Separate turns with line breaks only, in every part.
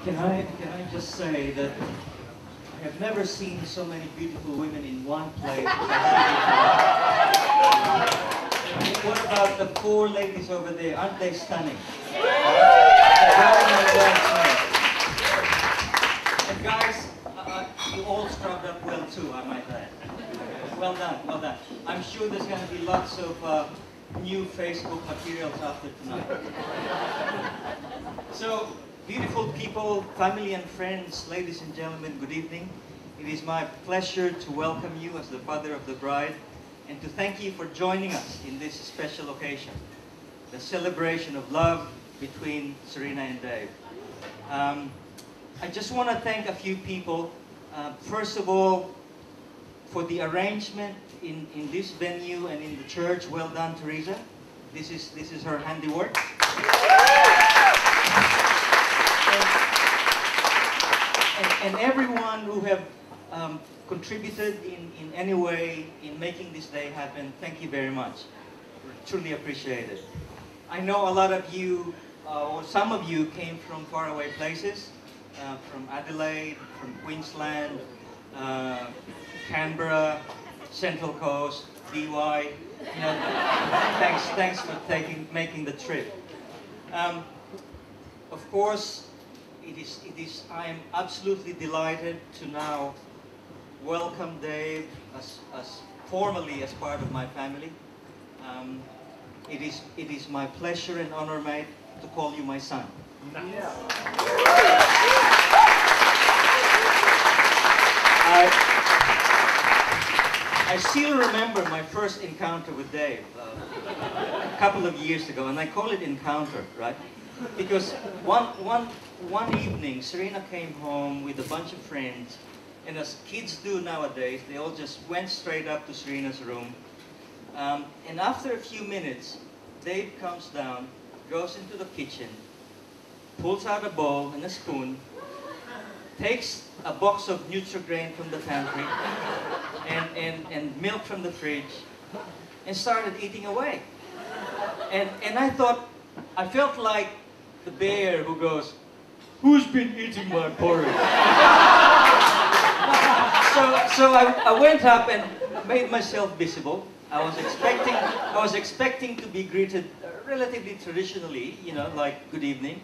Can I just say that I have never seen so many beautiful women in one place. What about the four ladies over there? Aren't they stunning? And guys, you all scrubbed up well too, I might add. Well done, well done. I'm sure there's going to be lots of new Facebook materials after tonight. So, beautiful people, family and friends, ladies and gentlemen, good evening. It is my pleasure to welcome you as the father of the bride and to thank you for joining us in this special occasion, the celebration of love between Serena and Dave. I just want to thank a few people. First of all, for the arrangement in this venue and in the church. Well done, Teresa. This is her handiwork. And everyone who have contributed in any way in making this day happen, thank you very much. Truly appreciate it. I know a lot of you, or some of you, came from faraway places, from Adelaide, from Queensland, Canberra, Central Coast, DY. You know, thanks for making the trip. Of course, I am absolutely delighted to now welcome Dave as formally as part of my family. It is my pleasure and honor, mate, to call you my son. Yeah. I still remember my first encounter with Dave a couple of years ago, and I call it encounter, right? Because one evening, Serena came home with a bunch of friends, and as kids do nowadays, they all just went straight up to Serena's room. And after a few minutes, Dave comes down, goes into the kitchen, pulls out a bowl and a spoon, takes a box of Nutri-Grain from the pantry and milk from the fridge and started eating away. And I felt like the bear who goes, "Who's been eating my porridge?" so I went up and made myself visible. I was expecting to be greeted relatively traditionally, you know, like "good evening."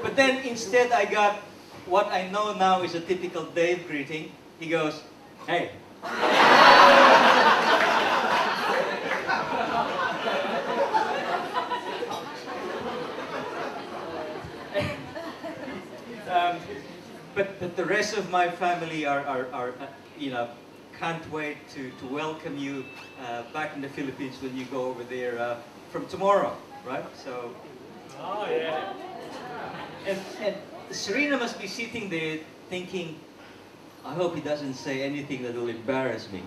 But then instead I got what I know now is a typical Dave greeting. He goes, "Hey." But the rest of my family are you know, can't wait to welcome you back in the Philippines when you go over there from tomorrow, right? So. Oh yeah. And Serena must be sitting there thinking, I hope he doesn't say anything that will embarrass me.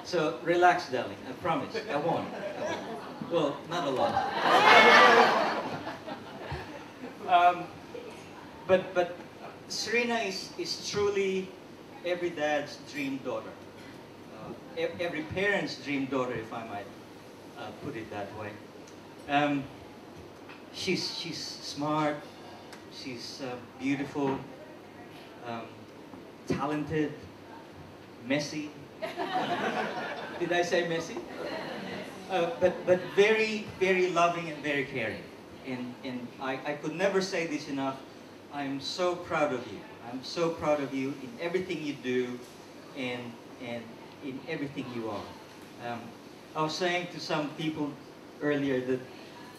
So relax, darling. I promise. I won't. Well, not a lot. But Serena is truly every dad's dream daughter. Every parent's dream daughter, if I might put it that way. She's smart, she's beautiful, talented, messy. Did I say messy? But very, very loving and very caring. And I could never say this enough. I'm so proud of you. I'm so proud of you in everything you do and in everything you are. I was saying to some people earlier that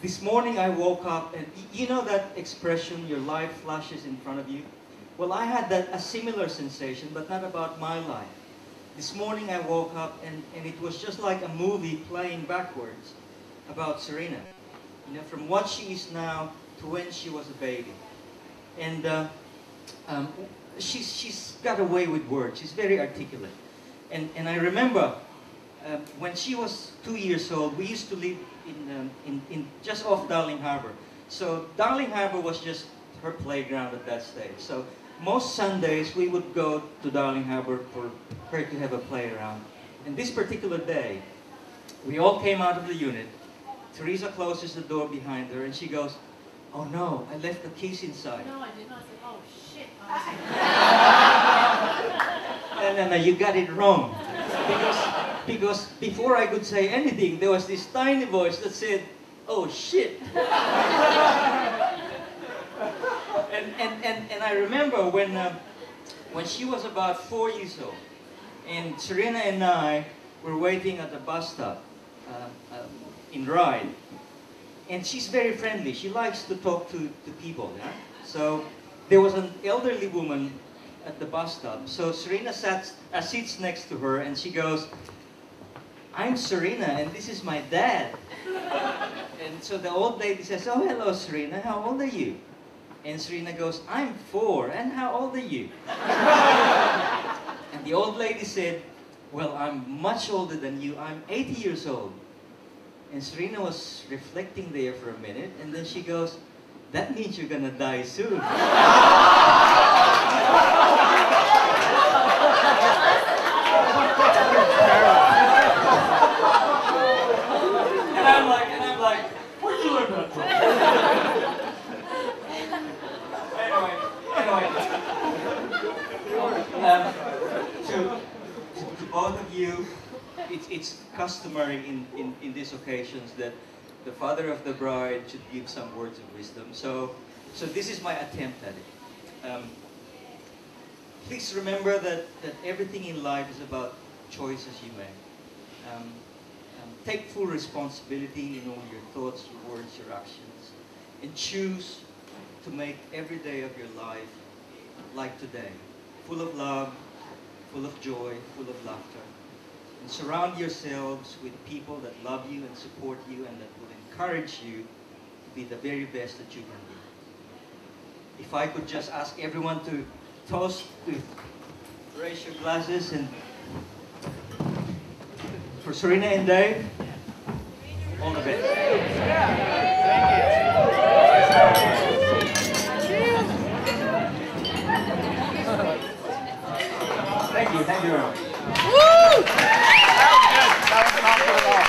this morning I woke up and you know that expression, your life flashes in front of you? Well, I had a similar sensation, but not about my life. This morning I woke up and it was just like a movie playing backwards about Serena. You know, from what she is now to when she was a baby. And she's got a way with words. She's very articulate. And I remember when she was 2 years old, we used to live in just off Darling Harbour. So Darling Harbour was just her playground at that stage. So most Sundays we would go to Darling Harbour for her to have a play around. And this particular day, we all came out of the unit. Teresa closes the door behind her and she goes, "Oh no, I left the keys inside."
No, I did not say, "Oh shit."
No, you got it wrong. Because before I could say anything, there was this tiny voice that said, "Oh shit." And I remember when she was about 4 years old, and Serena and I were waiting at the bus stop in Ride. And she's very friendly. She likes to talk to people. Yeah? So there was an elderly woman at the bus stop. So Serena sits next to her, and she goes, "I'm Serena, and this is my dad." And so the old lady says, "Oh, hello, Serena. How old are you?" And Serena goes, "I'm 4. And how old are you?" And the old lady said, "Well, I'm much older than you. I'm 80 years old." And Serena was reflecting there for a minute, and then she goes, "That means you're gonna die soon." And I'm like, where'd you learn that from? Anyway, to both of you, it's customary in these occasions that the father of the bride should give some words of wisdom. So this is my attempt at it. Please remember that everything in life is about choices you make. Take full responsibility in all your thoughts, your words, your actions, and choose to make every day of your life like today, full of love, full of joy, full of laughter. And surround yourselves with people that love you and support you and that will encourage you to be the very best that you can be. If I could just ask everyone to toast, to raise your glasses, and for Serena and Dave, all the best. Thank you very much.
Woo! That was good. That was not good at all.